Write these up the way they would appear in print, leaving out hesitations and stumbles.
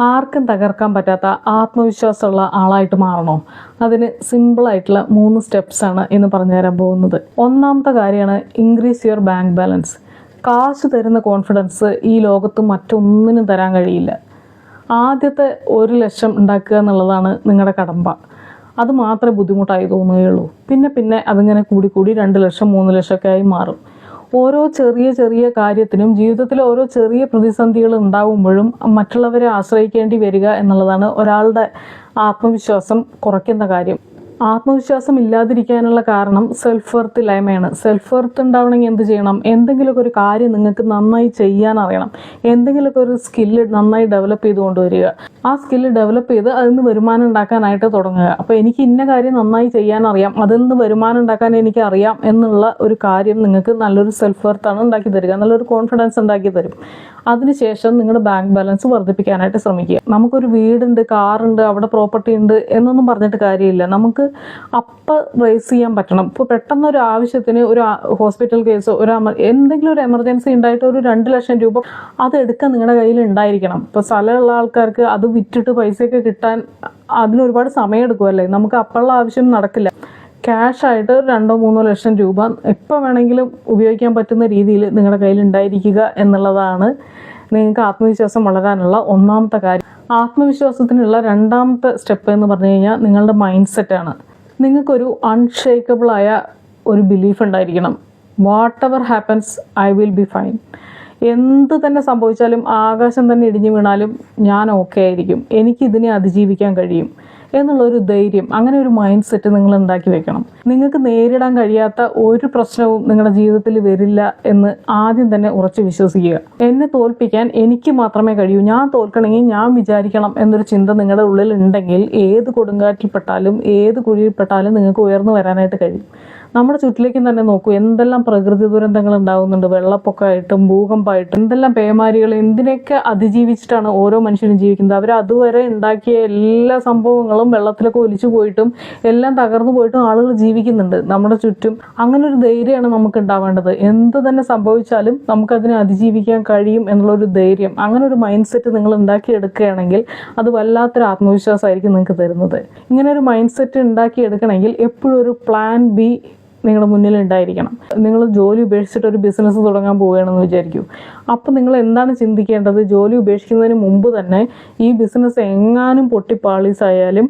ആർക്കും തകർക്കാൻ പറ്റാത്ത ആത്മവിശ്വാസമുള്ള ആളായിട്ട് മാറണോ? അതിന് സിമ്പിളായിട്ടുള്ള 3 സ്റ്റെപ്സാണ് ഇന്ന് പറഞ്ഞു തരാൻ പോകുന്നത്. ഒന്നാമത്തെ കാര്യമാണ് ഇൻക്രീസ് യുവർ ബാങ്ക് ബാലൻസ്. കാശ് തരുന്ന കോൺഫിഡൻസ് ഈ ലോകത്ത് മറ്റൊന്നിനും തരാൻ കഴിയില്ല. ആദ്യത്തെ 1 ലക്ഷം ഉണ്ടാക്കുക എന്നുള്ളതാണ് നിങ്ങളുടെ കടമ്പ. അത് മാത്രമേ ബുദ്ധിമുട്ടായി തോന്നുകയുള്ളൂ. പിന്നെ അതിങ്ങനെ കൂടി 2 ലക്ഷം 3 ലക്ഷമൊക്കെ ആയി മാറും. ഓരോ ചെറിയ കാര്യത്തിനും ജീവിതത്തിൽ ഓരോ ചെറിയ പ്രതിസന്ധികൾ ഉണ്ടാകുമ്പോഴും മറ്റുള്ളവരെ ആശ്രയിക്കേണ്ടി വരിക എന്നുള്ളതാണ് ഒരാളുടെ ആത്മവിശ്വാസം കുറയ്ക്കുന്ന കാര്യം. ആത്മവിശ്വാസം ഇല്ലാതിരിക്കാനുള്ള കാരണം സെൽഫ് വർത്ത് ഇല്ലായ്മയാണ്. സെൽഫ് വർത്ത് ഉണ്ടാവണമെങ്കിൽ എന്ത് ചെയ്യണം? എന്തെങ്കിലുമൊക്കെ ഒരു കാര്യം നിങ്ങൾക്ക് നന്നായി ചെയ്യാൻ അറിയണം. എന്തെങ്കിലുമൊക്കെ ഒരു സ്കില്ല് നന്നായി ഡെവലപ്പ് ചെയ്ത് കൊണ്ടുവരിക. ആ സ്കില്ല് ഡെവലപ്പ് ചെയ്ത് അതിൽ നിന്ന് വരുമാനം ഉണ്ടാക്കാനായിട്ട് തുടങ്ങുക. അപ്പോൾ എനിക്ക് ഇന്ന കാര്യം നന്നായി ചെയ്യാൻ അറിയാം, അതിൽ നിന്ന് വരുമാനം ഉണ്ടാക്കാൻ എനിക്ക് അറിയാം എന്നുള്ള ഒരു കാര്യം നിങ്ങൾക്ക് നല്ലൊരു സെൽഫ് വർത്താണ് ഉണ്ടാക്കി തരിക, നല്ലൊരു കോൺഫിഡൻസ് ഉണ്ടാക്കി തരും. അതിനുശേഷം നിങ്ങളുടെ ബാങ്ക് ബാലൻസ് വർദ്ധിപ്പിക്കാനായിട്ട് ശ്രമിക്കുക. നമുക്കൊരു വീടുണ്ട്, കാറുണ്ട്, അവിടെ പ്രോപ്പർട്ടി ഉണ്ട് എന്നൊന്നും പറഞ്ഞിട്ട് കാര്യമില്ല. നമുക്ക് റേസ് ചെയ്യാൻ പറ്റണം. ഇപ്പോൾ പെട്ടെന്നൊരു ആവശ്യത്തിന് ഒരു ഹോസ്പിറ്റൽ കേസോ എന്തെങ്കിലും ഒരു എമർജൻസി ഉണ്ടായിട്ട് ഒരു 2 ലക്ഷം രൂപ അതെടുക്കാൻ നിങ്ങളുടെ കയ്യിൽ ഉണ്ടായിരിക്കണം. ഇപ്പോൾ സ്ഥലമുള്ള ആൾക്കാർക്ക് അത് വിറ്റിട്ട് പൈസയൊക്കെ കിട്ടാൻ അതിനൊരുപാട് സമയം എടുക്കുമല്ലേ. നമുക്ക് അപ്പോഴുള്ള ആവശ്യം നടക്കില്ല. ക്യാഷായിട്ട് 2-3 ലക്ഷം രൂപ എപ്പോൾ വേണമെങ്കിലും ഉപയോഗിക്കാൻ പറ്റുന്ന രീതിയിൽ നിങ്ങളുടെ കയ്യിൽ ഉണ്ടായിരിക്കുക എന്നുള്ളതാണ് നിങ്ങൾക്ക് ആത്മവിശ്വാസം വളരാനുള്ള ഒന്നാമത്തെ കാര്യം. ആത്മവിശ്വാസത്തിനുള്ള രണ്ടാമത്തെ സ്റ്റെപ്പ് എന്ന് പറഞ്ഞു കഴിഞ്ഞാൽ നിങ്ങളുടെ മൈൻഡ് സെറ്റാണ്. നിങ്ങൾക്കൊരു അൺഷേക്കബിളായ ഒരു ബിലീഫ് ഉണ്ടായിരിക്കണം. What ever happens I will be fine. എന്ത് തന്നെ സംഭവിച്ചാലും, ആകാശം തന്നെ ഇടിഞ്ഞു വീണാലും ഞാൻ ഓക്കെ ആയിരിക്കും, എനിക്കിതിനെ അതിജീവിക്കാൻ കഴിയും എന്നുള്ളൊരു ധൈര്യം, അങ്ങനെ ഒരു മൈൻഡ് സെറ്റ് നിങ്ങൾ ഉണ്ടാക്കി വെക്കണം. നിങ്ങൾക്ക് നേരിടാൻ കഴിയാത്ത ഒരു പ്രശ്നവും നിങ്ങളുടെ ജീവിതത്തിൽ വരില്ല എന്ന് ആദ്യം തന്നെ ഉറച്ചു വിശ്വസിക്കുക. എന്നെ തോൽപ്പിക്കാൻ എനിക്ക് മാത്രമേ കഴിയൂ, ഞാൻ തോൽക്കണമെങ്കിൽ ഞാൻ വിചാരിക്കണം എന്നൊരു ചിന്ത നിങ്ങളുടെ ഉള്ളിൽ ഉണ്ടെങ്കിൽ ഏത് കൊടുങ്കാറ്റിൽപ്പെട്ടാലും ഏത് കുഴിയിൽപ്പെട്ടാലും നിങ്ങൾക്ക് ഉയർന്നു വരാനായിട്ട് കഴിയും. നമ്മുടെ ചുറ്റിലേക്കും തന്നെ നോക്കൂ, എന്തെല്ലാം പ്രകൃതി ദുരന്തങ്ങൾ ഉണ്ടാകുന്നുണ്ട്. വെള്ളപ്പൊക്കമായിട്ടും ഭൂകമ്പമായിട്ടും എന്തെല്ലാം പേമാരികൾ, എന്തിനൊക്കെ അതിജീവിച്ചിട്ടാണ് ഓരോ മനുഷ്യനും ജീവിക്കുന്നത്. അവർ അതുവരെ ഉണ്ടാക്കിയ എല്ലാ സംഭവങ്ങളും വെള്ളത്തിലൊക്കെ ഒലിച്ചു പോയിട്ടും എല്ലാം തകർന്നു പോയിട്ടും ആളുകൾ ജീവിക്കുന്നുണ്ട് നമ്മുടെ ചുറ്റും. അങ്ങനെ ഒരു ധൈര്യമാണ് നമുക്ക് ഉണ്ടാവേണ്ടത്. എന്ത് തന്നെ സംഭവിച്ചാലും നമുക്കതിനെ അതിജീവിക്കാൻ കഴിയും എന്നുള്ളൊരു ധൈര്യം, അങ്ങനെ ഒരു മൈൻഡ് സെറ്റ് നിങ്ങൾ ഉണ്ടാക്കിയെടുക്കുകയാണെങ്കിൽ അത് വല്ലാത്തൊരു ആത്മവിശ്വാസമായിരിക്കും നിങ്ങൾക്ക് തരുന്നത്. ഇങ്ങനെ ഒരു മൈൻഡ് സെറ്റ് ഉണ്ടാക്കിയെടുക്കണമെങ്കിൽ എപ്പോഴും ഒരു പ്ലാൻ ബി നിങ്ങളുടെ മുന്നിൽ ഉണ്ടായിരിക്കണം. നിങ്ങൾ ജോലി ഉപേക്ഷിച്ചിട്ട് ഒരു ബിസിനസ് തുടങ്ങാൻ പോവുകയാണെന്ന് വിചാരിക്കൂ. അപ്പോൾ നിങ്ങൾ എന്താണ് ചിന്തിക്കേണ്ടത്? ജോലി ഉപേക്ഷിക്കുന്നതിന് മുമ്പ് തന്നെ ഈ ബിസിനസ് എങ്ങാനും പൊട്ടിപ്പാളീസായാലും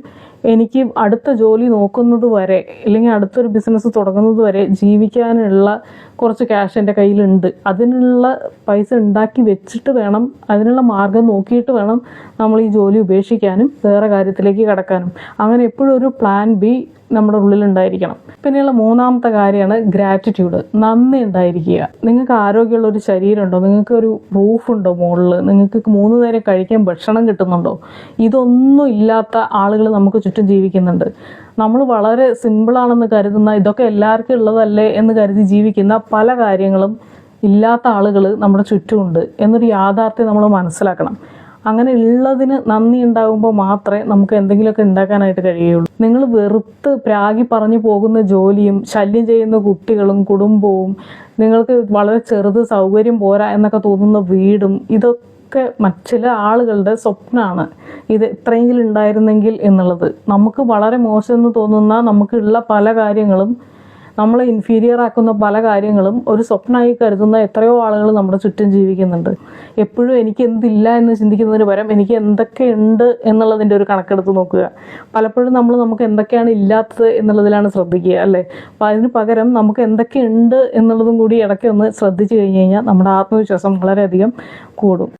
എനിക്ക് അടുത്ത ജോലി നോക്കുന്നത് വരെ, അല്ലെങ്കിൽ അടുത്തൊരു ബിസിനസ് തുടങ്ങുന്നത് വരെ ജീവിക്കാനുള്ള കുറച്ച് ക്യാഷ് എൻ്റെ കയ്യിലുണ്ട്. അതിനുള്ള പൈസ ഉണ്ടാക്കി വെച്ചിട്ട് വേണം, അതിനുള്ള മാർഗം നോക്കിയിട്ട് വേണം നമ്മൾ ഈ ജോലി ഉപേക്ഷിക്കാനും വേറെ കാര്യത്തിലേക്ക് കടക്കാനും. അങ്ങനെ എപ്പോഴും ഒരു പ്ലാൻ ബി നമ്മുടെ ഉള്ളിലുണ്ടായിരിക്കണം. പിന്നെയുള്ള മൂന്നാമത്തെ കാര്യമാണ് ഗ്രാറ്റിറ്റ്യൂഡ്. നന്ദി ഉണ്ടായിരിക്കുക. നിങ്ങൾക്ക് ആരോഗ്യമുള്ള ഒരു ശരീരമുണ്ടോ? നിങ്ങൾക്ക് ഒരു റൂഫുണ്ടോ മുകളിൽ? നിങ്ങൾക്ക് 3 നേരം കഴിക്കാൻ ഭക്ഷണം കിട്ടുന്നുണ്ടോ? ഇതൊന്നും ഇല്ലാത്ത ആളുകൾ നമുക്ക് ചുറ്റും ജീവിക്കുന്നുണ്ട്. നമ്മൾ വളരെ സിമ്പിളാണെന്ന് കരുതുന്ന, ഇതൊക്കെ എല്ലാവർക്കും ഉള്ളതല്ലേ എന്ന് കരുതി ജീവിക്കുന്ന പല കാര്യങ്ങളും ഇല്ലാത്ത ആളുകൾ നമ്മുടെ ചുറ്റുമുണ്ട് എന്നൊരു യാഥാർത്ഥ്യം നമ്മൾ മനസ്സിലാക്കണം. അങ്ങനെ ഉള്ളതിന് നന്ദി ഉണ്ടാകുമ്പോൾ മാത്രമേ നമുക്ക് എന്തെങ്കിലുമൊക്കെ ഉണ്ടാക്കാനായിട്ട് കഴിയുള്ളൂ. നിങ്ങൾ വെറുത്ത് പ്രാഗി പറഞ്ഞു പോകുന്ന ജോലിയും ശല്യം ചെയ്യുന്ന കുട്ടികളും കുടുംബവും, നിങ്ങൾക്ക് വളരെ ചെറുത് സൗകര്യം പോരാ എന്നൊക്കെ തോന്നുന്ന വീടും, ഇതൊക്കെ ചില ആളുകളുടെ സ്വപ്നമാണ്. ഇത് എത്രയെങ്കിലും ഉണ്ടായിരുന്നെങ്കിൽ എന്നുള്ളത്. നമുക്ക് വളരെ മോശമെന്ന് തോന്നുന്ന നമുക്കുള്ള പല കാര്യങ്ങളും, നമ്മളെ ഇൻഫീരിയർ ആക്കുന്ന പല കാര്യങ്ങളും ഒരു സ്വപ്നമായി കരുതുന്ന എത്രയോ ആളുകൾ നമ്മുടെ ചുറ്റും ജീവിക്കുന്നുണ്ട്. എപ്പോഴും എനിക്ക് എന്തില്ല എന്ന് ചിന്തിക്കുന്നതിന് പകരം എനിക്ക് എന്തൊക്കെയുണ്ട് എന്നുള്ളതിൻ്റെ ഒരു കണക്കെടുത്ത് നോക്കുക. പലപ്പോഴും നമുക്ക് എന്തൊക്കെയാണ് ഇല്ലാത്തത് എന്നുള്ളതിലാണ് ശ്രദ്ധിക്കുക, അല്ലേ? അപ്പം അതിന് പകരം നമുക്ക് എന്തൊക്കെയുണ്ട് എന്നുള്ളതും കൂടി ഇടയ്ക്ക് ഒന്ന് ശ്രദ്ധിച്ചു കഴിഞ്ഞ് കഴിഞ്ഞാൽ നമ്മുടെ ആത്മവിശ്വാസം വളരെയധികം കൂടും.